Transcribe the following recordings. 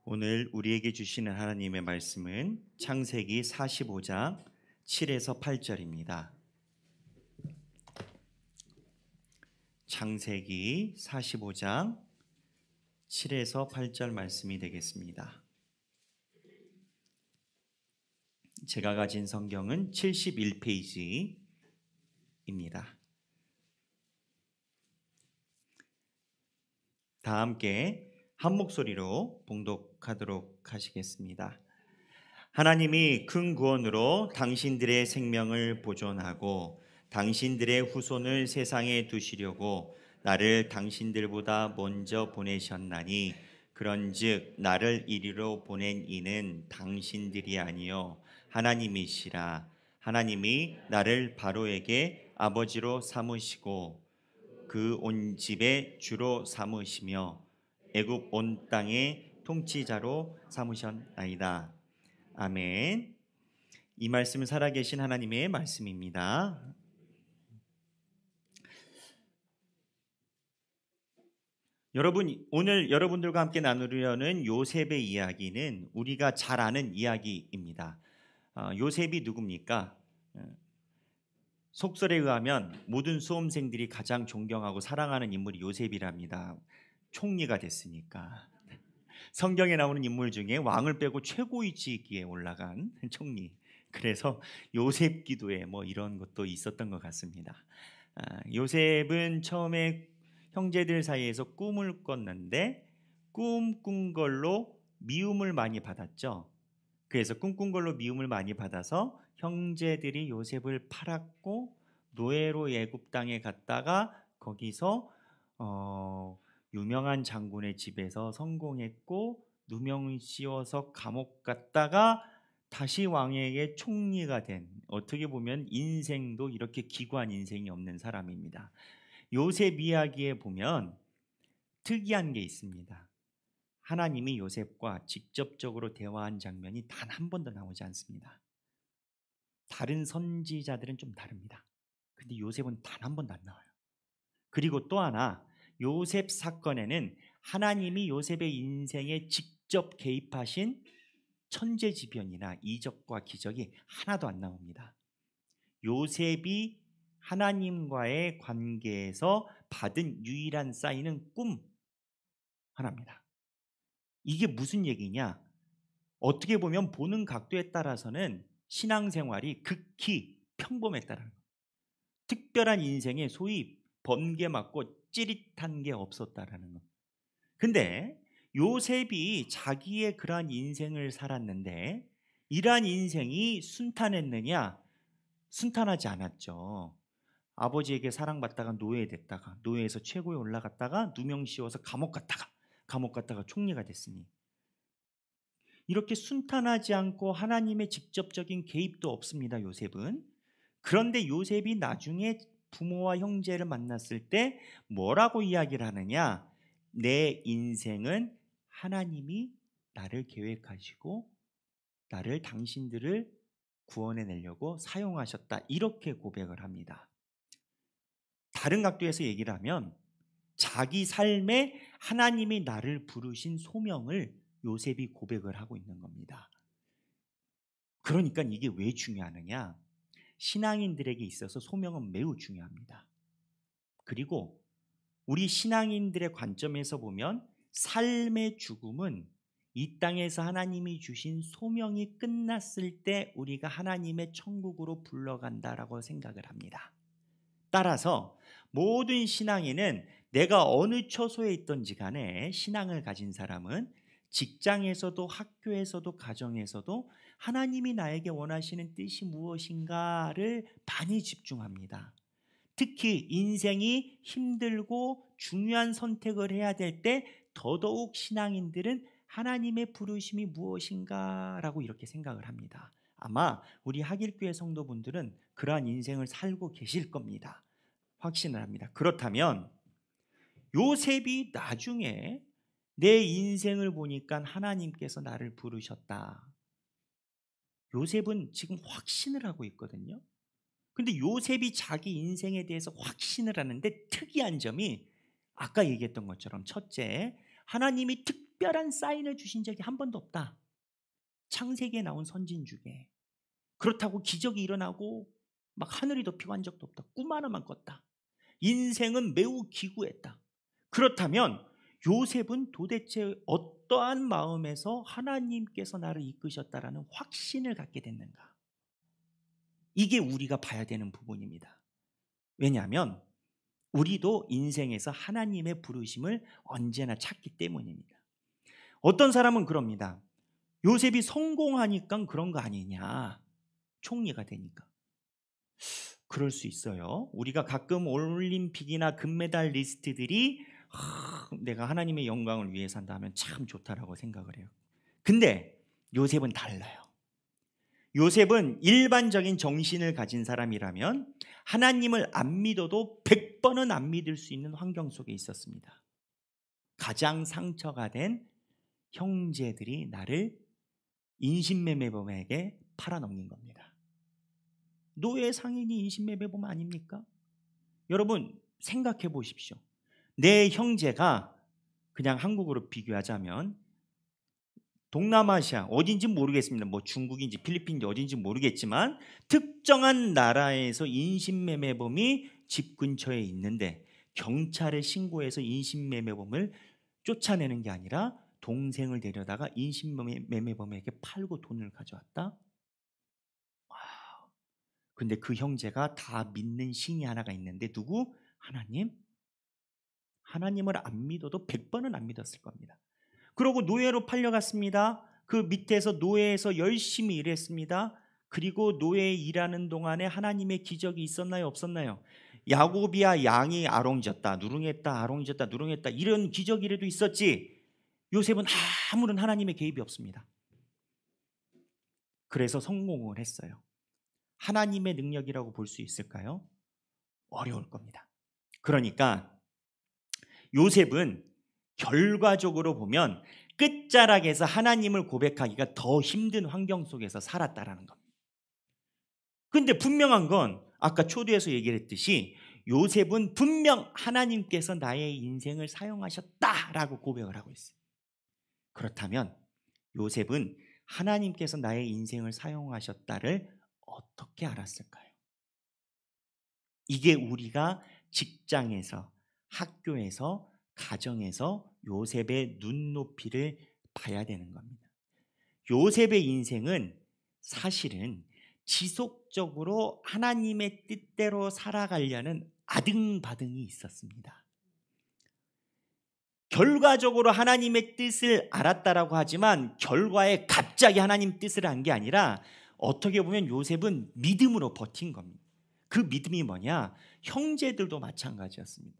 오늘 우리에게 주시는 하나님의 말씀은 창세기 45장 7에서 8절입니다. 창세기 45장 7에서 8절 말씀이 되겠습니다. 제가 가진 성경은 71페이지입니다. 다 함께 한 목소리로 봉독하도록 하시겠습니다. 하나님이 큰 구원으로 당신들의 생명을 보존하고 당신들의 후손을 세상에 두시려고 나를 당신들보다 먼저 보내셨나니 그런즉 나를 이리로 보낸 이는 당신들이 아니요 하나님이시라. 하나님이 나를 바로에게 아버지로 삼으시고 그 온 집의 주로 삼으시며 애굽 온 땅의 통치자로 삼으셨나이다. 아멘. 이 말씀은 살아계신 하나님의 말씀입니다. 여러분, 오늘 여러분들과 함께 나누려는 요셉의 이야기는 우리가 잘 아는 이야기입니다. 요셉이 누굽니까? 속설에 의하면 모든 수험생들이 가장 존경하고 사랑하는 인물이 요셉이랍니다. 총리가 됐으니까. 성경에 나오는 인물 중에 왕을 빼고 최고위치기에 올라간 총리. 그래서 요셉 기도회 이런 것도 있었던 것 같습니다. 요셉은 처음에 형제들 사이에서 꿈을 꿨는데 꿈꾼 걸로 미움을 많이 받았죠. 그래서 꿈꾼 걸로 미움을 많이 받아서 형제들이 요셉을 팔았고 노예로 애굽 땅에 갔다가 거기서 유명한 장군의 집에서 성공했고 누명 씌워서 감옥 갔다가 다시 왕에게 총리가 된, 어떻게 보면 인생도 이렇게 기구한 인생이 없는 사람입니다. 요셉 이야기에 보면 특이한 게 있습니다. 하나님이 요셉과 직접적으로 대화한 장면이 단 한 번도 나오지 않습니다. 다른 선지자들은 좀 다릅니다. 근데 요셉은 단 한 번도 안 나와요. 그리고 또 하나, 요셉 사건에는 하나님이 요셉의 인생에 직접 개입하신 천재지변이나 이적과 기적이 하나도 안 나옵니다. 요셉이 하나님과의 관계에서 받은 유일한 사인은 꿈 하나입니다. 이게 무슨 얘기냐? 어떻게 보면 보는 각도에 따라서는 신앙생활이 극히 평범했다는 거예요. 특별한 인생에 소위 번개 맞고 찌릿한 게 없었다라는 거. 근데 요셉이 자기의 그러한 인생을 살았는데 이러한 인생이 순탄했느냐? 순탄하지 않았죠. 아버지에게 사랑받다가 노예됐다가 노예에서 최고에 올라갔다가 누명 씌워서 감옥 갔다가 총리가 됐으니 이렇게 순탄하지 않고 하나님의 직접적인 개입도 없습니다. 요셉은. 그런데 요셉이 나중에 부모와 형제를 만났을 때 뭐라고 이야기를 하느냐? 내 인생은 하나님이 나를 계획하시고 나를 당신들을 구원해내려고 사용하셨다. 이렇게 고백을 합니다. 다른 각도에서 얘기를 하면 자기 삶에 하나님이 나를 부르신 소명을 요셉이 고백을 하고 있는 겁니다. 그러니까 이게 왜 중요하느냐? 신앙인들에게 있어서 소명은 매우 중요합니다. 그리고 우리 신앙인들의 관점에서 보면 삶의 죽음은 이 땅에서 하나님이 주신 소명이 끝났을 때 우리가 하나님의 천국으로 불러간다라고 생각을 합니다. 따라서 모든 신앙인은 내가 어느 처소에 있든지 간에 신앙을 가진 사람은 직장에서도 학교에서도 가정에서도 하나님이 나에게 원하시는 뜻이 무엇인가를 많이 집중합니다. 특히 인생이 힘들고 중요한 선택을 해야 될 때 더더욱 신앙인들은 하나님의 부르심이 무엇인가라고 이렇게 생각을 합니다. 아마 우리 하길교회 성도분들은 그러한 인생을 살고 계실 겁니다. 확신을 합니다. 그렇다면 요셉이 나중에 내 인생을 보니까 하나님께서 나를 부르셨다. 요셉은 지금 확신을 하고 있거든요. 근데 요셉이 자기 인생에 대해서 확신을 하는데 특이한 점이 아까 얘기했던 것처럼 첫째, 하나님이 특별한 사인을 주신 적이 한 번도 없다. 창세기에 나온 선진 중에. 그렇다고 기적이 일어나고 막 하늘이 덮이고 한 적도 없다. 꿈 하나만 꿨다. 인생은 매우 기구했다. 그렇다면 요셉은 도대체 어떠한 마음에서 하나님께서 나를 이끄셨다라는 확신을 갖게 됐는가? 이게 우리가 봐야 되는 부분입니다. 왜냐하면 우리도 인생에서 하나님의 부르심을 언제나 찾기 때문입니다. 어떤 사람은 그럽니다. 요셉이 성공하니까 그런 거 아니냐, 총리가 되니까. 그럴 수 있어요. 우리가 가끔 올림픽이나 금메달 리스트들이 내가 하나님의 영광을 위해서 한다면 참 좋다라고 생각을 해요. 근데 요셉은 달라요. 요셉은 일반적인 정신을 가진 사람이라면 하나님을 안 믿어도 100번은 안 믿을 수 있는 환경 속에 있었습니다. 가장 상처가 된 형제들이 나를 인신매매범에게 팔아넘긴 겁니다. 노예 상인이 인신매매범 아닙니까? 여러분 생각해 보십시오. 내 형제가, 그냥 한국으로 비교하자면 동남아시아 어딘지 모르겠습니다. 뭐 중국인지 필리핀인지 어딘지 모르겠지만 특정한 나라에서 인신매매범이 집 근처에 있는데 경찰에 신고해서 인신매매범을 쫓아내는 게 아니라 동생을 데려다가 인신매매범에게 팔고 돈을 가져왔다. 근데 그 형제가 다 믿는 신이 하나가 있는데 누구? 하나님? 하나님을 안 믿어도 100번은 안 믿었을 겁니다. 그러고 노예로 팔려갔습니다. 그 밑에서 노예에서 열심히 일했습니다. 그리고 노예 일하는 동안에 하나님의 기적이 있었나요? 없었나요? 야곱이야 양이 아롱졌다 누룽했다 아롱졌다 누룽했다 이런 기적이라도 있었지. 요셉은 아무런 하나님의 개입이 없습니다. 그래서 성공을 했어요. 하나님의 능력이라고 볼 수 있을까요? 어려울 겁니다. 그러니까 요셉은 결과적으로 보면 끝자락에서 하나님을 고백하기가 더 힘든 환경 속에서 살았다라는 겁니다. 근데 분명한 건 아까 초두에서 얘기를 했듯이 요셉은 분명 하나님께서 나의 인생을 사용하셨다라고 고백을 하고 있어요. 그렇다면 요셉은 하나님께서 나의 인생을 사용하셨다를 어떻게 알았을까요? 이게 우리가 직장에서, 학교에서, 가정에서 요셉의 눈높이를 봐야 되는 겁니다. 요셉의 인생은 사실은 지속적으로 하나님의 뜻대로 살아가려는 아등바등이 있었습니다. 결과적으로 하나님의 뜻을 알았다라고 하지만 결과에 갑자기 하나님 뜻을 안 게 아니라 어떻게 보면 요셉은 믿음으로 버틴 겁니다. 그 믿음이 뭐냐? 형제들도 마찬가지였습니다.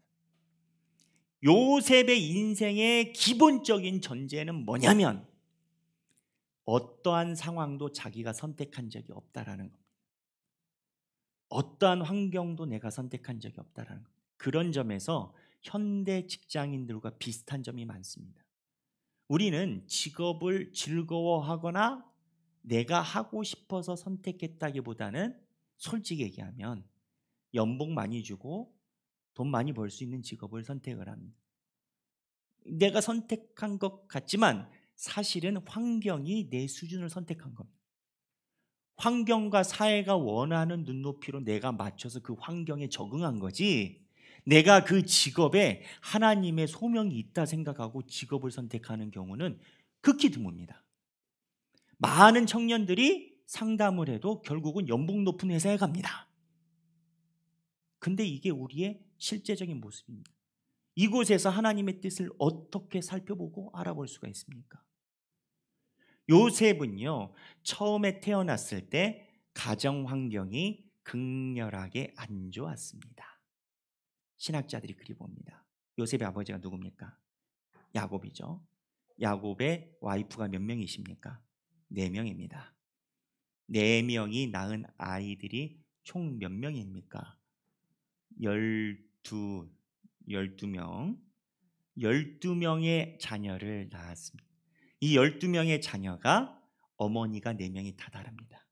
요셉의 인생의 기본적인 전제는 뭐냐면 어떠한 상황도 자기가 선택한 적이 없다라는 겁니다. 어떠한 환경도 내가 선택한 적이 없다라는 겁니다. 그런 점에서 현대 직장인들과 비슷한 점이 많습니다. 우리는 직업을 즐거워하거나 내가 하고 싶어서 선택했다기보다는 솔직히 얘기하면 연봉 많이 주고 돈 많이 벌 수 있는 직업을 선택을 합니다. 내가 선택한 것 같지만 사실은 환경이 내 수준을 선택한 겁니다. 환경과 사회가 원하는 눈높이로 내가 맞춰서 그 환경에 적응한 거지, 내가 그 직업에 하나님의 소명이 있다 생각하고 직업을 선택하는 경우는 극히 드뭅니다. 많은 청년들이 상담을 해도 결국은 연봉 높은 회사에 갑니다. 근데 이게 우리의 실제적인 모습입니다. 이곳에서 하나님의 뜻을 어떻게 살펴보고 알아볼 수가 있습니까? 요셉은요, 처음에 태어났을 때 가정 환경이 극렬하게 안 좋았습니다. 신학자들이 그리 봅니다. 요셉의 아버지가 누굽니까? 야곱이죠. 야곱의 와이프가 몇 명이십니까? 4명입니다. 4명이 낳은 아이들이 총 몇 명입니까? 12명. 12명의 자녀를 낳았습니다. 이 12명의 자녀가 어머니가 4명이 다 다릅니다.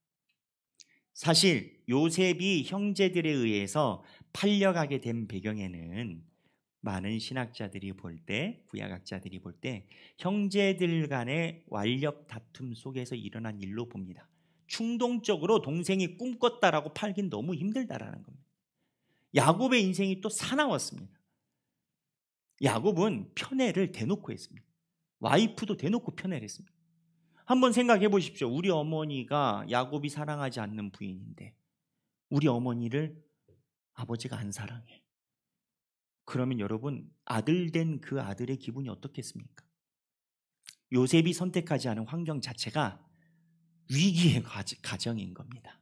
사실 요셉이 형제들에 의해서 팔려가게 된 배경에는 많은 신학자들이 볼 때, 구약학자들이 볼 때 형제들 간의 완력 다툼 속에서 일어난 일로 봅니다. 충동적으로 동생이 꿈꿨다라고 팔긴 너무 힘들다라는 겁니다. 야곱의 인생이 또 사나웠습니다. 야곱은 편애를 대놓고 했습니다. 와이프도 대놓고 편애를 했습니다. 한번 생각해 보십시오. 우리 어머니가 야곱이 사랑하지 않는 부인인데 우리 어머니를 아버지가 안 사랑해. 그러면 여러분, 아들 된 그 아들의 기분이 어떻겠습니까? 요셉이 선택하지 않은 환경 자체가 위기의 가정인 겁니다.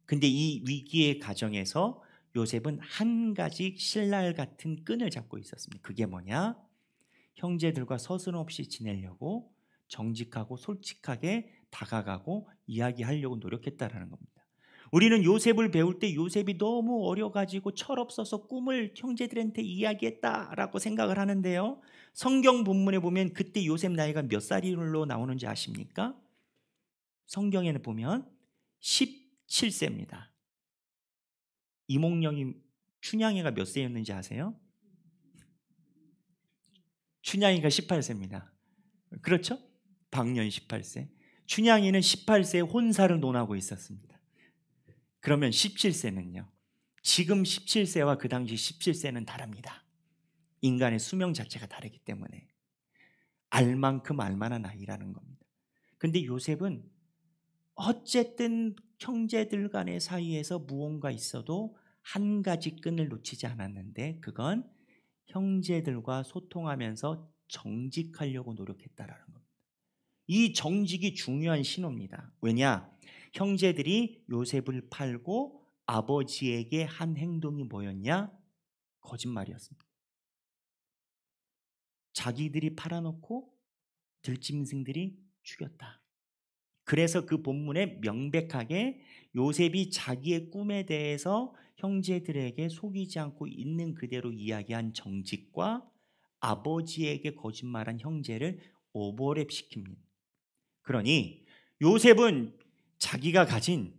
근데 이 위기의 가정에서 요셉은 한 가지 신랄 같은 끈을 잡고 있었습니다. 그게 뭐냐? 형제들과 서슴없이 지내려고 정직하고 솔직하게 다가가고 이야기하려고 노력했다라는 겁니다. 우리는 요셉을 배울 때 요셉이 너무 어려가지고 철없어서 꿈을 형제들한테 이야기했다라고 생각을 하는데요, 성경 본문에 보면 그때 요셉 나이가 몇 살로 나오는지 아십니까? 성경에는 보면 17세입니다. 이몽룡이 춘향이가 몇 세였는지 아세요? 춘향이가 18세입니다. 그렇죠? 방년 18세. 춘향이는 18세에 혼사를 논하고 있었습니다. 그러면 17세는요? 지금 17세와 그 당시 17세는 다릅니다. 인간의 수명 자체가 다르기 때문에 알 만큼 알 만한 나이라는 겁니다. 근데 요셉은 어쨌든 형제들 간의 사이에서 무언가 있어도 한 가지 끈을 놓치지 않았는데 그건 형제들과 소통하면서 정직하려고 노력했다라는 겁니다. 이 정직이 중요한 신호입니다. 왜냐? 형제들이 요셉을 팔고 아버지에게 한 행동이 뭐였냐? 거짓말이었습니다. 자기들이 팔아놓고 들짐승들이 죽였다. 그래서 그 본문에 명백하게 요셉이 자기의 꿈에 대해서 형제들에게 속이지 않고 있는 그대로 이야기한 정직과 아버지에게 거짓말한 형제를 오버랩 시킵니다. 그러니 요셉은 자기가 가진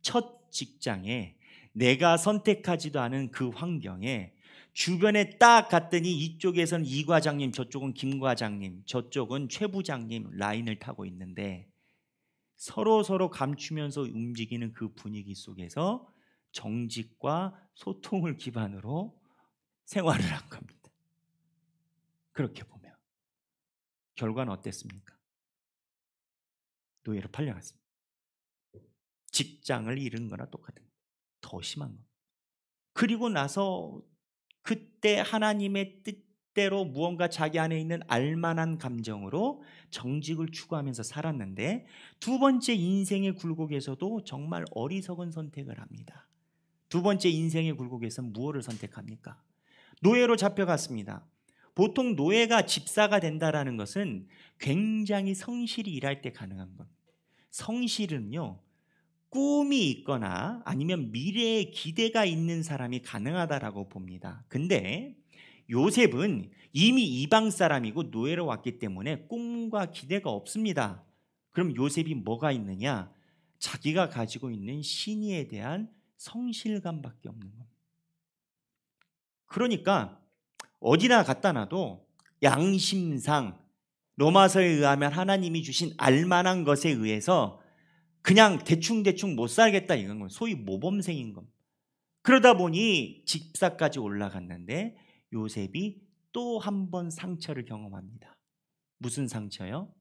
첫 직장에, 내가 선택하지도 않은 그 환경에 주변에 딱 갔더니 이쪽에서는 이 과장님, 저쪽은 김 과장님, 저쪽은 최 부장님 라인을 타고 있는데 서로 감추면서 움직이는 그 분위기 속에서 정직과 소통을 기반으로 생활을 한 겁니다. 그렇게 보면 결과는 어땠습니까? 노예로 팔려갔습니다. 직장을 잃은 거나 똑같은 거예요. 더 심한 거. 그리고 나서 그때 하나님의 뜻대로 무언가 자기 안에 있는 알만한 감정으로 정직을 추구하면서 살았는데 두 번째 인생의 굴곡에서도 정말 어리석은 선택을 합니다. 두 번째 인생의 굴곡에서 무엇을 선택합니까? 노예로 잡혀갔습니다. 보통 노예가 집사가 된다는 것은 굉장히 성실히 일할 때 가능한 겁니다. 성실은요, 꿈이 있거나 아니면 미래에 기대가 있는 사람이 가능하다라고 봅니다. 근데 요셉은 이미 이방 사람이고 노예로 왔기 때문에 꿈과 기대가 없습니다. 그럼 요셉이 뭐가 있느냐? 자기가 가지고 있는 신의에 대한 성실감밖에 없는 겁니다. 그러니까 어디나 갖다 놔도 양심상 로마서에 의하면 하나님이 주신 알만한 것에 의해서 그냥 대충 못 살겠다 이건 거예요. 소위 모범생인 겁니다. 그러다 보니 집사까지 올라갔는데 요셉이 또 한 번 상처를 경험합니다. 무슨 상처요?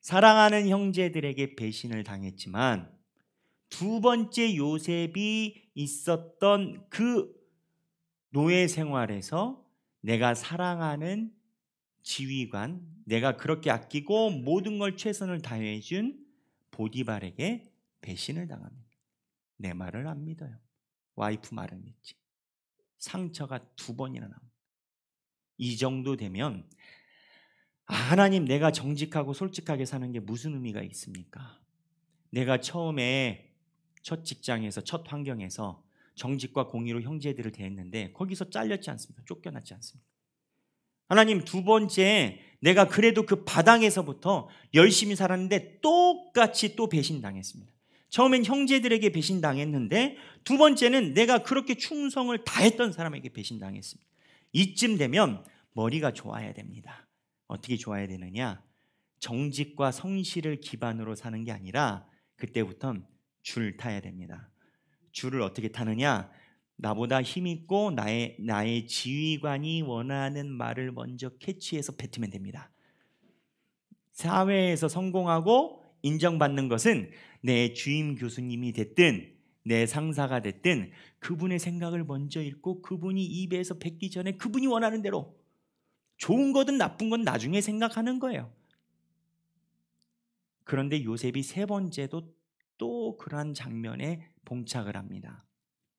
사랑하는 형제들에게 배신을 당했지만 두 번째 요셉이 있었던 그 노예 생활에서 내가 사랑하는 지휘관, 내가 그렇게 아끼고 모든 걸 최선을 다해준 보디발에게 배신을 당합니다. 내 말을 안 믿어요. 와이프 말을 믿지. 상처가 두 번이나 나옵니다. 이 정도 되면 하나님, 내가 정직하고 솔직하게 사는 게 무슨 의미가 있습니까? 내가 처음에 첫 직장에서 첫 환경에서 정직과 공의로 형제들을 대했는데 거기서 잘렸지 않습니까? 쫓겨났지 않습니까? 하나님, 두 번째 내가 그래도 그 바닥에서부터 열심히 살았는데 똑같이 또 배신당했습니다. 처음엔 형제들에게 배신당했는데 두 번째는 내가 그렇게 충성을 다했던 사람에게 배신당했습니다. 이쯤 되면 머리가 좋아야 됩니다. 어떻게 좋아야 되느냐? 정직과 성실을 기반으로 사는 게 아니라 그때부터는 줄 타야 됩니다. 줄을 어떻게 타느냐? 나보다 힘있고 나의 지휘관이 원하는 말을 먼저 캐치해서 뱉으면 됩니다. 사회에서 성공하고 인정받는 것은 내 주임 교수님이 됐든 내 상사가 됐든 그분의 생각을 먼저 읽고 그분이 입에서 뱉기 전에 그분이 원하는 대로, 좋은 거든 나쁜 건 나중에 생각하는 거예요. 그런데 요셉이 세 번째도 또 그러한 장면에 봉착을 합니다.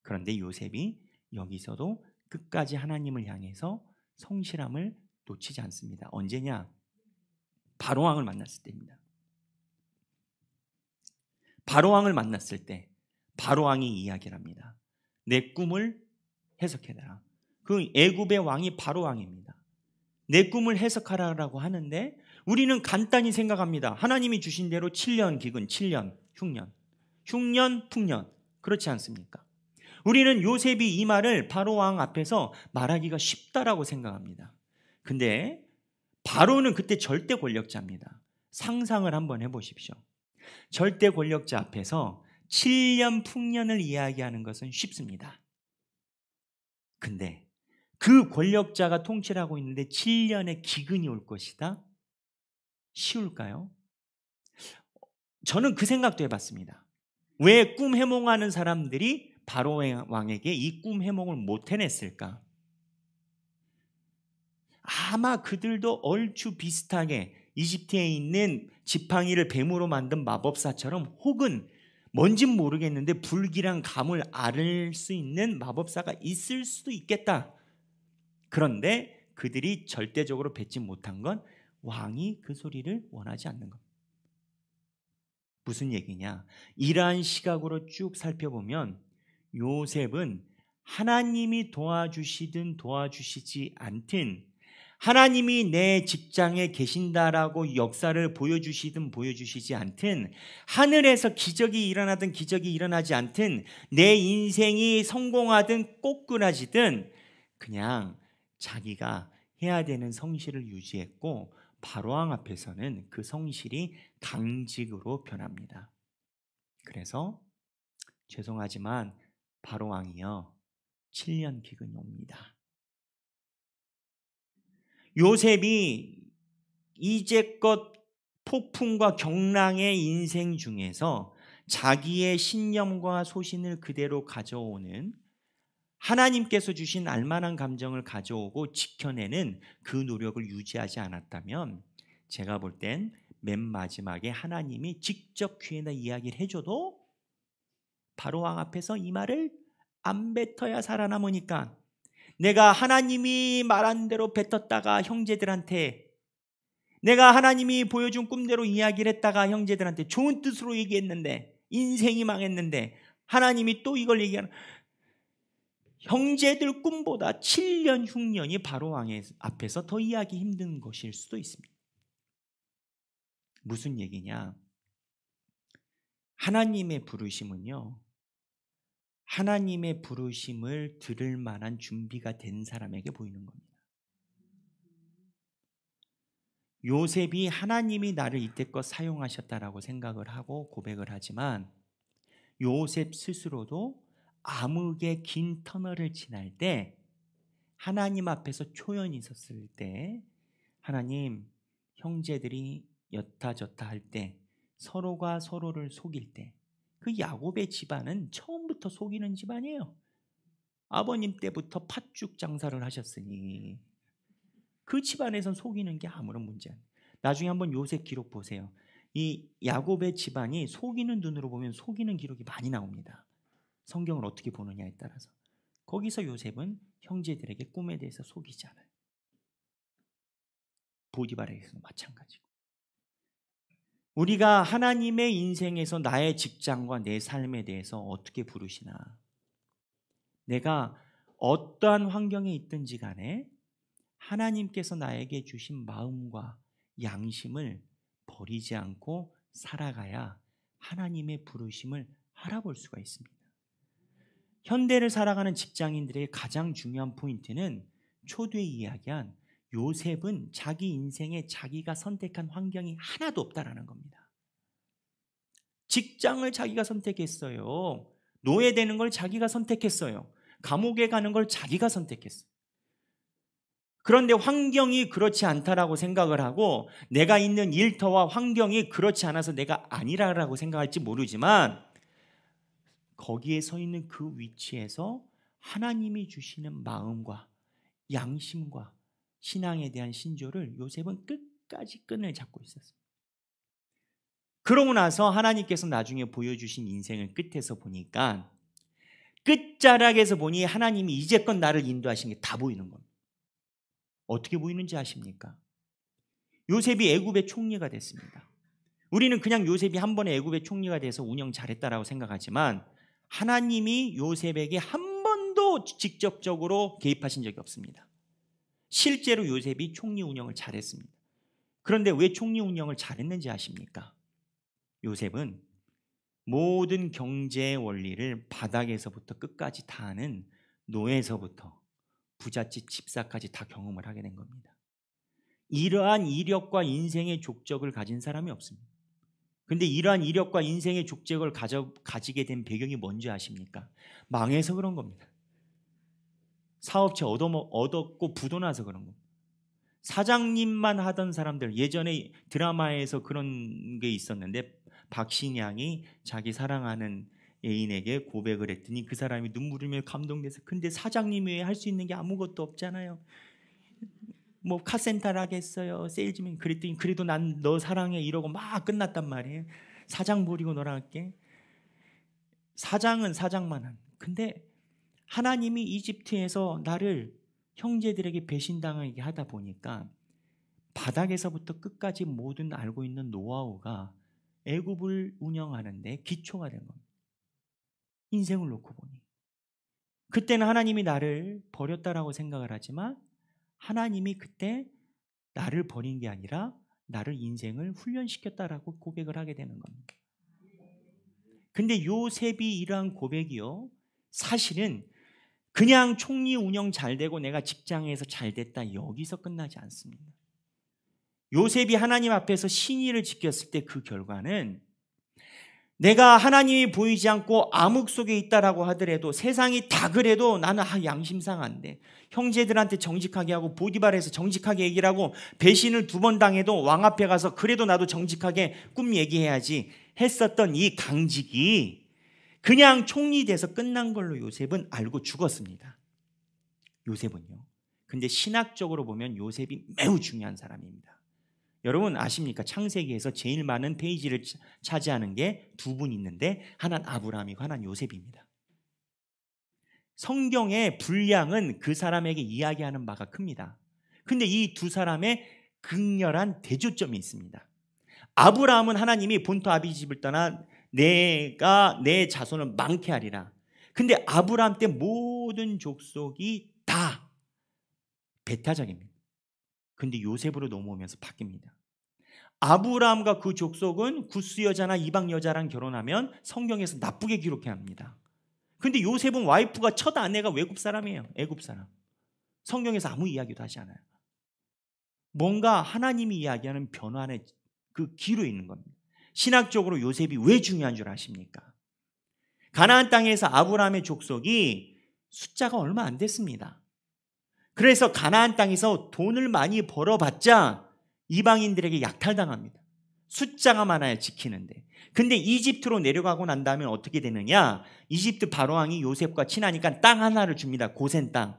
그런데 요셉이 여기서도 끝까지 하나님을 향해서 성실함을 놓치지 않습니다. 언제냐? 바로왕을 만났을 때입니다. 바로왕을 만났을 때 바로왕이 이야기를 합니다. 내 꿈을 해석해라. 그 애굽의 왕이 바로왕입니다. 내 꿈을 해석하라고 하는데 우리는 간단히 생각합니다. 하나님이 주신 대로 7년 기근, 7년, 흉년, 풍년. 그렇지 않습니까? 우리는 요셉이 이 말을 바로왕 앞에서 말하기가 쉽다라고 생각합니다. 근데 바로는 그때 절대 권력자입니다. 상상을 한번 해보십시오. 절대 권력자 앞에서 7년 풍년을 이야기하는 것은 쉽습니다. 근데 그 권력자가 통치를 하고 있는데 7년의 기근이 올 것이다? 쉬울까요? 저는 그 생각도 해봤습니다. 왜 꿈 해몽하는 사람들이 바로 왕에게 이 꿈 해몽을 못 해냈을까? 아마 그들도 얼추 비슷하게 이집트에 있는 지팡이를 뱀으로 만든 마법사처럼, 혹은 뭔진 모르겠는데 불길한 감을 앓을 수 있는 마법사가 있을 수도 있겠다. 그런데 그들이 절대적으로 뱉지 못한 건 왕이 그 소리를 원하지 않는 것. 무슨 얘기냐? 이러한 시각으로 쭉 살펴보면 요셉은 하나님이 도와주시든 도와주시지 않든, 하나님이 내 직장에 계신다라고 역사를 보여주시든 보여주시지 않든, 하늘에서 기적이 일어나든 기적이 일어나지 않든, 내 인생이 성공하든 꼬꾸라지든 그냥 자기가 해야 되는 성실을 유지했고, 바로왕 앞에서는 그 성실이 당직으로 변합니다. 그래서 죄송하지만 바로왕이요 7년 기근이 옵니다. 요셉이 이제껏 폭풍과 경랑의 인생 중에서 자기의 신념과 소신을 그대로 가져오는, 하나님께서 주신 알만한 감정을 가져오고 지켜내는 그 노력을 유지하지 않았다면, 제가 볼 땐 맨 마지막에 하나님이 직접 귀에다 이야기를 해줘도 바로왕 앞에서 이 말을 안 뱉어야 살아남으니까, 내가 하나님이 말한 대로 뱉었다가 형제들한테, 내가 하나님이 보여준 꿈대로 이야기를 했다가 형제들한테 좋은 뜻으로 얘기했는데 인생이 망했는데 하나님이 또 이걸 얘기하는, 형제들 꿈보다 7년 흉년이 바로왕 앞에서 더 이해하기 힘든 것일 수도 있습니다. 무슨 얘기냐? 하나님의 부르심은요, 하나님의 부르심을 들을 만한 준비가 된 사람에게 보이는 겁니다. 요셉이 하나님이 나를 이때껏 사용하셨다라고 생각을 하고 고백을 하지만, 요셉 스스로도 암흑의 긴 터널을 지날 때, 하나님 앞에서 초연히 있었을 때, 하나님, 형제들이 여타저타 할 때, 서로가 서로를 속일 때, 그 야곱의 집안은 처음부터 속이는 집안이에요. 아버님 때부터 팥죽 장사를 하셨으니 그 집안에선 속이는 게 아무런 문제 아니에요. 나중에 한번 요셉 기록 보세요. 이 야곱의 집안이 속이는 눈으로 보면 속이는 기록이 많이 나옵니다. 성경을 어떻게 보느냐에 따라서. 거기서 요셉은 형제들에게 꿈에 대해서 속이지 않아요. 보디발에서도 마찬가지고. 우리가 하나님의 인생에서 나의 직장과 내 삶에 대해서 어떻게 부르시나, 내가 어떠한 환경에 있든지 간에 하나님께서 나에게 주신 마음과 양심을 버리지 않고 살아가야 하나님의 부르심을 알아볼 수가 있습니다. 현대를 살아가는 직장인들의 가장 중요한 포인트는 초대에 이야기한 요셉은 자기 인생에 자기가 선택한 환경이 하나도 없다라는 겁니다. 직장을 자기가 선택했어요. 노예되는 걸 자기가 선택했어요. 감옥에 가는 걸 자기가 선택했어요. 그런데 환경이 그렇지 않다라고 생각을 하고 내가 있는 일터와 환경이 그렇지 않아서 내가 아니라고 생각할지 모르지만 거기에 서 있는 그 위치에서 하나님이 주시는 마음과 양심과 신앙에 대한 신조를 요셉은 끝까지 끈을 잡고 있었어요. 그러고 나서 하나님께서 나중에 보여주신 인생을 끝에서 보니까 끝자락에서 보니 하나님이 이제껏 나를 인도하신 게 다 보이는 겁니다. 어떻게 보이는지 아십니까? 요셉이 애굽의 총리가 됐습니다. 우리는 그냥 요셉이 한 번에 애굽의 총리가 돼서 운영 잘했다라고 생각하지만 하나님이 요셉에게 한 번도 직접적으로 개입하신 적이 없습니다. 실제로 요셉이 총리 운영을 잘했습니다. 그런데 왜 총리 운영을 잘했는지 아십니까? 요셉은 모든 경제의 원리를 바닥에서부터 끝까지 다 아는 노예에서부터 부잣집 집사까지 다 경험을 하게 된 겁니다. 이러한 이력과 인생의 족적을 가진 사람이 없습니다. 근데 이러한 이력과 인생의 족적을 가지게 된 배경이 뭔지 아십니까? 망해서 그런 겁니다. 사업체 얻었고 부도나서 그런 겁니다. 사장님만 하던 사람들, 예전에 드라마에서 그런 게 있었는데 박신양이 자기 사랑하는 애인에게 고백을 했더니 그 사람이 눈물 흘리며 감동돼서 근데 사장님이 왜 할 수 있는 게 아무것도 없잖아요. 뭐 카센터를 하겠어요. 세일즈맨. 그랬더니 그래도 난 너 사랑해 이러고 막 끝났단 말이에요. 사장 버리고 너랑 할게. 사장은 사장만 한. 근데 하나님이 이집트에서 나를 형제들에게 배신당하게 하다 보니까 바닥에서부터 끝까지 모든 알고 있는 노하우가 애굽을 운영하는데 기초가 된 겁니다. 인생을 놓고 보니 그때는 하나님이 나를 버렸다라고 생각을 하지만 하나님이 그때 나를 버린 게 아니라 나를 인생을 훈련시켰다라고 고백을 하게 되는 겁니다. 근데 요셉이 이러한 고백이요, 사실은 그냥 총리 운영 잘 되고 내가 직장에서 잘 됐다 여기서 끝나지 않습니다. 요셉이 하나님 앞에서 신의를 지켰을 때 그 결과는 내가 하나님이 보이지 않고 암흑 속에 있다라고 하더라도 세상이 다 그래도 나는 양심 상한데 형제들한테 정직하게 하고 보디발에서 정직하게 얘기를 하고 배신을 2번 당해도 왕 앞에 가서 그래도 나도 정직하게 꿈 얘기해야지 했었던 이 강직이 그냥 총리 돼서 끝난 걸로 요셉은 알고 죽었습니다. 요셉은요. 근데 신학적으로 보면 요셉이 매우 중요한 사람입니다. 여러분 아십니까? 창세기에서 제일 많은 페이지를 차지하는 게 2분 있는데 하나는 아브라함이고 하나는 요셉입니다. 성경의 분량은 그 사람에게 이야기하는 바가 큽니다. 근데 이 두 사람의 극렬한 대조점이 있습니다. 아브라함은 하나님이 본토 아비집을 떠나 내가 내 자손을 많게 하리라. 근데 아브라함 때 모든 족속이 다 배타적입니다. 근데 요셉으로 넘어오면서 바뀝니다. 아브라함과 그 족속은 구스 여자나 이방 여자랑 결혼하면 성경에서 나쁘게 기록해야 합니다. 근데 요셉은 와이프가 첫 아내가 외국 사람이에요. 애굽 사람. 성경에서 아무 이야기도 하지 않아요. 뭔가 하나님이 이야기하는 변화의 그 기로 있는 겁니다. 신학적으로 요셉이 왜 중요한 줄 아십니까? 가나안 땅에서 아브라함의 족속이 숫자가 얼마 안 됐습니다. 그래서 가나안 땅에서 돈을 많이 벌어봤자 이방인들에게 약탈당합니다. 숫자가 많아야 지키는데. 근데 이집트로 내려가고 난 다음에 어떻게 되느냐? 이집트 바로왕이 요셉과 친하니까 땅 하나를 줍니다. 고센 땅.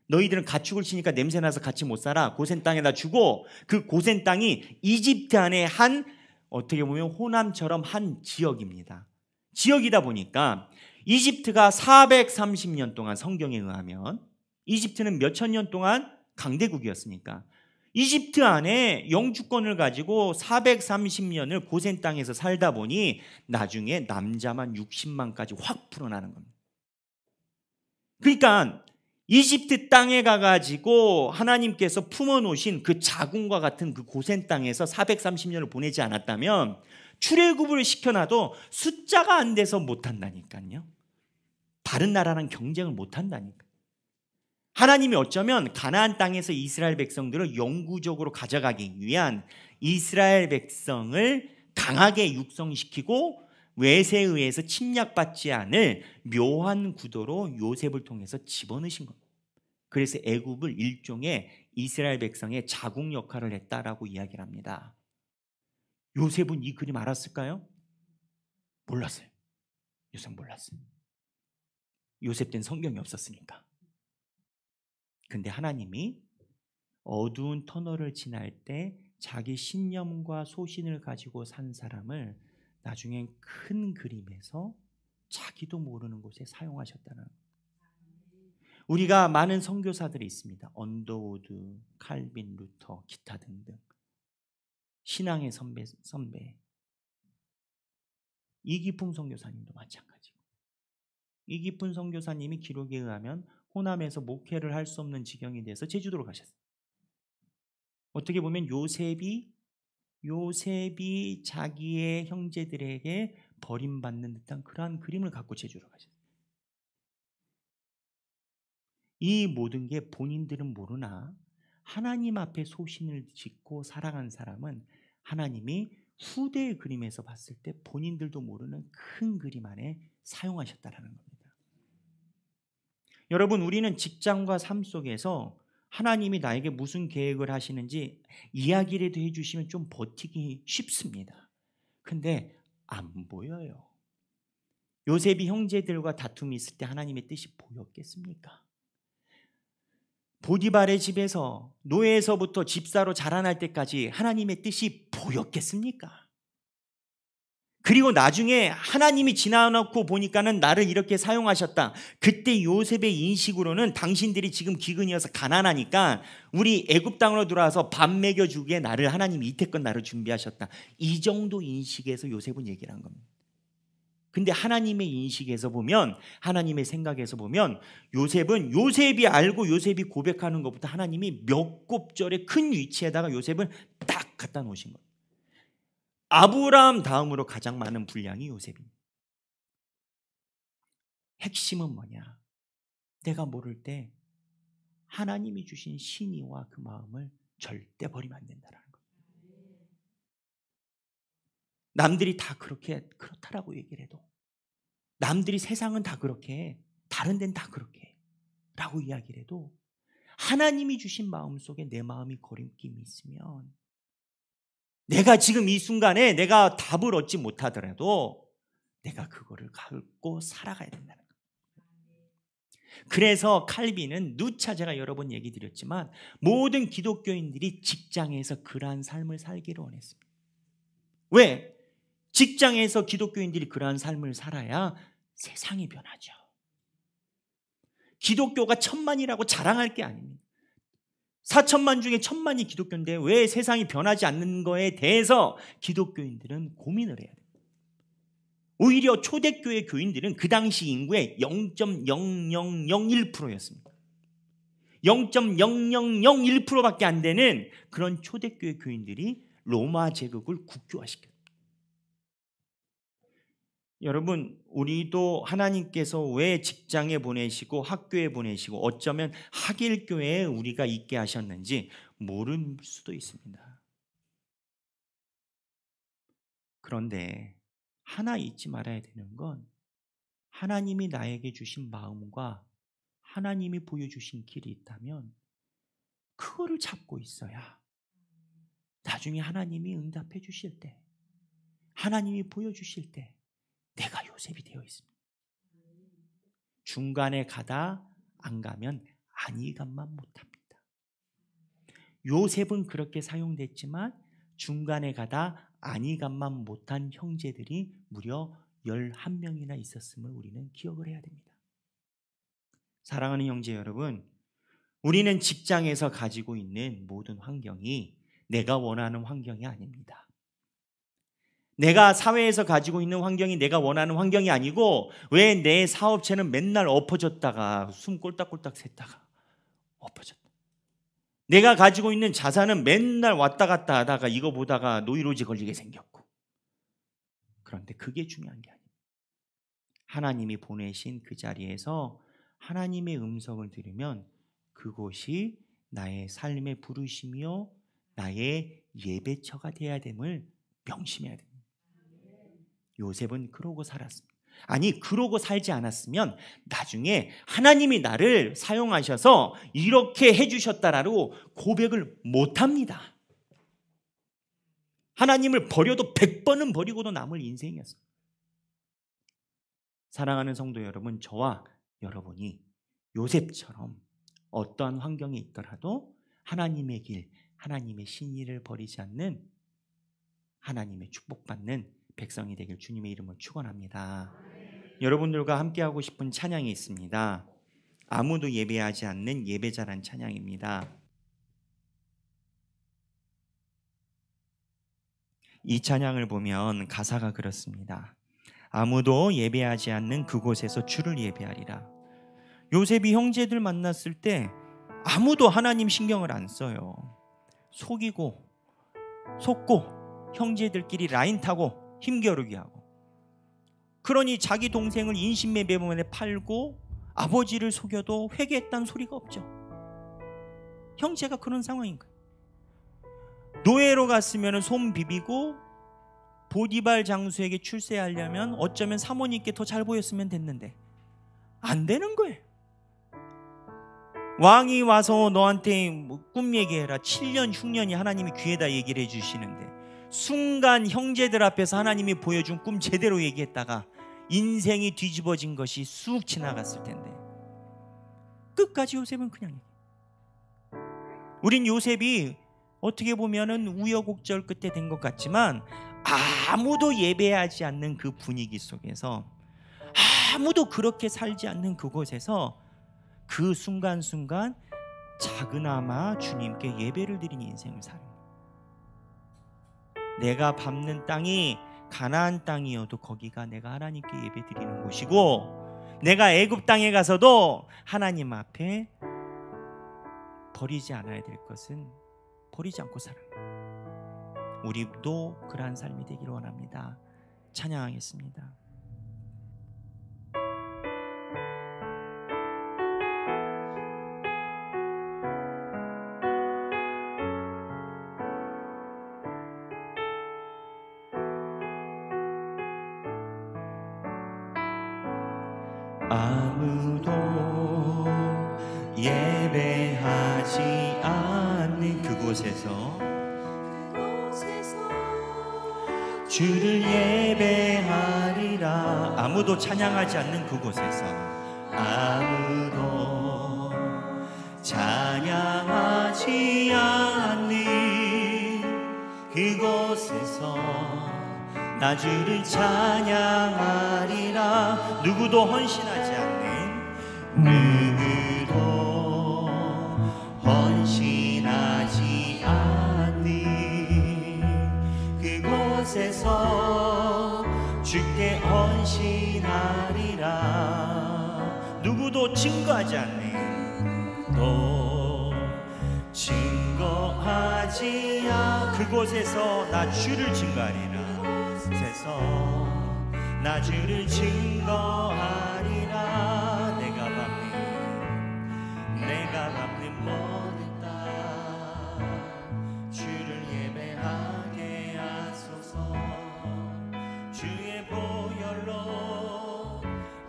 너희들은 가축을 치니까 냄새나서 같이 못 살아. 고센 땅에다 주고 그 고센 땅이 이집트 안에 한 어떻게 보면 호남처럼 한 지역입니다. 지역이다 보니까 이집트가 430년 동안 성경에 의하면 이집트는 몇천 년 동안 강대국이었으니까 이집트 안에 영주권을 가지고 430년을 고센 땅에서 살다 보니 나중에 남자만 60만까지 확 풀어나는 겁니다. 그러니까 이집트 땅에 가가지고 하나님께서 품어놓으신 그 자궁과 같은 그 고센 땅에서 430년을 보내지 않았다면 출애굽을 시켜놔도 숫자가 안 돼서 못한다니까요. 다른 나라랑 경쟁을 못한다니까. 하나님이 어쩌면 가나안 땅에서 이스라엘 백성들을 영구적으로 가져가기 위한 이스라엘 백성을 강하게 육성시키고 외세에 의해서 침략받지 않을 묘한 구도로 요셉을 통해서 집어넣으신 겁니다. 그래서 애굽을 일종의 이스라엘 백성의 자국 역할을 했다라고 이야기를 합니다. 요셉은 이 그림 알았을까요? 몰랐어요. 요셉 몰랐어요. 요셉 때는 성경이 없었으니까. 근데 하나님이 어두운 터널을 지날 때 자기 신념과 소신을 가지고 산 사람을 나중엔 큰 그림에서 자기도 모르는 곳에 사용하셨다는 거예요. 우리가 많은 선교사들이 있습니다. 언더우드, 칼빈, 루터, 기타 등등. 신앙의 선배. 이기품 선교사님도 마찬가지고. 이기품 선교사님이 기록에 의하면 호남에서 목회를 할 수 없는 지경이 돼서 제주도로 가셨어요. 어떻게 보면 요셉이 자기의 형제들에게 버림받는 듯한 그러한 그림을 갖고 제주도로 가셨어요. 이 모든 게 본인들은 모르나 하나님 앞에 소신을 짓고 살아간 사람은 하나님이 후대의 그림에서 봤을 때 본인들도 모르는 큰 그림 안에 사용하셨다라는 겁니다. 여러분, 우리는 직장과 삶 속에서 하나님이 나에게 무슨 계획을 하시는지 이야기라도 해주시면 좀 버티기 쉽습니다. 근데 안 보여요. 요셉이 형제들과 다툼이 있을 때 하나님의 뜻이 보였겠습니까? 보디발의 집에서 노예에서부터 집사로 자라날 때까지 하나님의 뜻이 보였겠습니까? 그리고 나중에 하나님이 지나놓고 보니까는 나를 이렇게 사용하셨다. 그때 요셉의 인식으로는 당신들이 지금 기근이어서 가난하니까 우리 애굽 땅으로 들어와서 밥 먹여주기에 나를 하나님이 이태껏 나를 준비하셨다. 이 정도 인식에서 요셉은 얘기를 한 겁니다. 근데 하나님의 인식에서 보면, 하나님의 생각에서 보면 요셉이 알고 요셉이 고백하는 것부터 하나님이 몇 곱절의 큰 위치에다가 요셉을 딱 갖다 놓으신 거예요. 아브라함 다음으로 가장 많은 분량이 요셉입니다. 핵심은 뭐냐? 내가 모를 때 하나님이 주신 신의와 그 마음을 절대 버리면 안 된다는 거예요. 남들이 다 그렇다라고 얘기를 해도, 남들이 세상은 다 그렇게, 다른 데는 다 그렇게 라고 이야기를 해도 하나님이 주신 마음 속에 내 마음이 거림낌이 있으면 내가 지금 이 순간에 내가 답을 얻지 못하더라도 내가 그거를 갖고 살아가야 된다는 거예요. 그래서 칼빈은 누차 제가 여러 번 얘기 드렸지만 모든 기독교인들이 직장에서 그러한 삶을 살기를 원했습니다. 왜? 직장에서 기독교인들이 그러한 삶을 살아야 세상이 변하죠. 기독교가 1000만이라고 자랑할 게 아닙니다. 4천만 중에 1000만이 기독교인데 왜 세상이 변하지 않는 거에 대해서 기독교인들은 고민을 해야 돼요. 오히려 초대교회 교인들은 그 당시 인구의 0.0001%였습니다. 0.0001%밖에 안 되는 그런 초대교회 교인들이 로마 제국을 국교화시켰습니다. 여러분, 우리도 하나님께서 왜 직장에 보내시고 학교에 보내시고 어쩌면 학일교회에 우리가 있게 하셨는지 모를 수도 있습니다. 그런데 하나 잊지 말아야 되는 건 하나님이 나에게 주신 마음과 하나님이 보여주신 길이 있다면 그거를 잡고 있어야 나중에 하나님이 응답해 주실 때, 하나님이 보여주실 때 내가 요셉이 되어 있습니다. 중간에 가다 안 가면 안일감만 못합니다. 요셉은 그렇게 사용됐지만 중간에 가다 안일감만 못한 형제들이 무려 11명이나 있었음을 우리는 기억을 해야 됩니다. 사랑하는 형제 여러분, 우리는 직장에서 가지고 있는 모든 환경이 내가 원하는 환경이 아닙니다. 내가 사회에서 가지고 있는 환경이 내가 원하는 환경이 아니고 왜 내 사업체는 맨날 엎어졌다가 숨 꼴딱꼴딱 샜다가 엎어졌다. 내가 가지고 있는 자산은 맨날 왔다 갔다 하다가 이거 보다가 노이로제 걸리게 생겼고. 그런데 그게 중요한 게 아닙니다. 하나님이 보내신 그 자리에서 하나님의 음성을 들으면 그곳이 나의 삶의 부르심이요 나의 예배처가 되어야 됨을 명심해야 됩니다. 요셉은 그러고 살았습니다. 아니, 그러고 살지 않았으면 나중에 하나님이 나를 사용하셔서 이렇게 해주셨다라고 고백을 못합니다. 하나님을 버려도 100번은 버리고도 남을 인생이었습니다. 사랑하는 성도 여러분, 저와 여러분이 요셉처럼 어떠한 환경에 있더라도 하나님의 길, 하나님의 신의를 버리지 않는 하나님의 축복받는 백성이 되길 주님의 이름으로 축원합니다. 여러분들과 함께하고 싶은 찬양이 있습니다. 아무도 예배하지 않는 예배자란 찬양입니다. 이 찬양을 보면 가사가 그렇습니다. 아무도 예배하지 않는 그곳에서 주를 예배하리라. 요셉이 형제들 만났을 때 아무도 하나님 신경을 안 써요. 속고 형제들끼리 라인 타고 힘겨루기 하고, 그러니 자기 동생을 인신매매범에 팔고 아버지를 속여도 회개했다는 소리가 없죠. 형제가 그런 상황인 거예요. 노예로 갔으면 손 비비고 보디발 장수에게 출세하려면 어쩌면 사모님께 더 잘 보였으면 됐는데 안 되는 거예요. 왕이 와서 너한테 꿈 얘기해라. 7년 흉년이 하나님이 귀에다 얘기를 해주시는데 순간 형제들 앞에서 하나님이 보여준 꿈 제대로 얘기했다가 인생이 뒤집어진 것이 쑥 지나갔을 텐데 끝까지 요셉은 그냥 얘기해. 우린 요셉이 어떻게 보면은 우여곡절 끝에 된 것 같지만 아무도 예배하지 않는 그 분위기 속에서, 아무도 그렇게 살지 않는 그곳에서 그 순간순간 작은아마 주님께 예배를 드린 인생을 사는 거예요. 내가 밟는 땅이 가나안 땅이어도 거기가 내가 하나님께 예배 드리는 곳이고, 내가 애굽 땅에 가서도 하나님 앞에 버리지 않아야 될 것은 버리지 않고 살아요. 우리도 그러한 삶이 되기를 원합니다. 찬양하겠습니다. 아무도 예배하지 않는 그곳에서 주를 예배하리라. 아무도 찬양하지 않는 그곳에서, 아무도 찬양하지 않는 그곳에서 나 주를 찬양하리라. 누구도 헌신하지 않는, 누구도 헌신하지 않는 그곳에서 주께 헌신하리라. 누구도 증거하지 않는, 또 증거하지 않는 그곳에서 나 주를 증거하리라. 나 주를 증거하리라. 내가 밟는 모든 땅 주를 예배하게 하소서. 주의 보혈로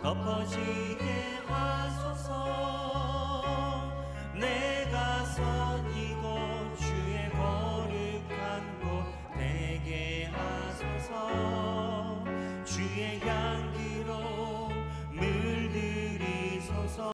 덮어지게 하소서. 내가 선 이곳 주의 거룩한 곳 되게 하소서. 주의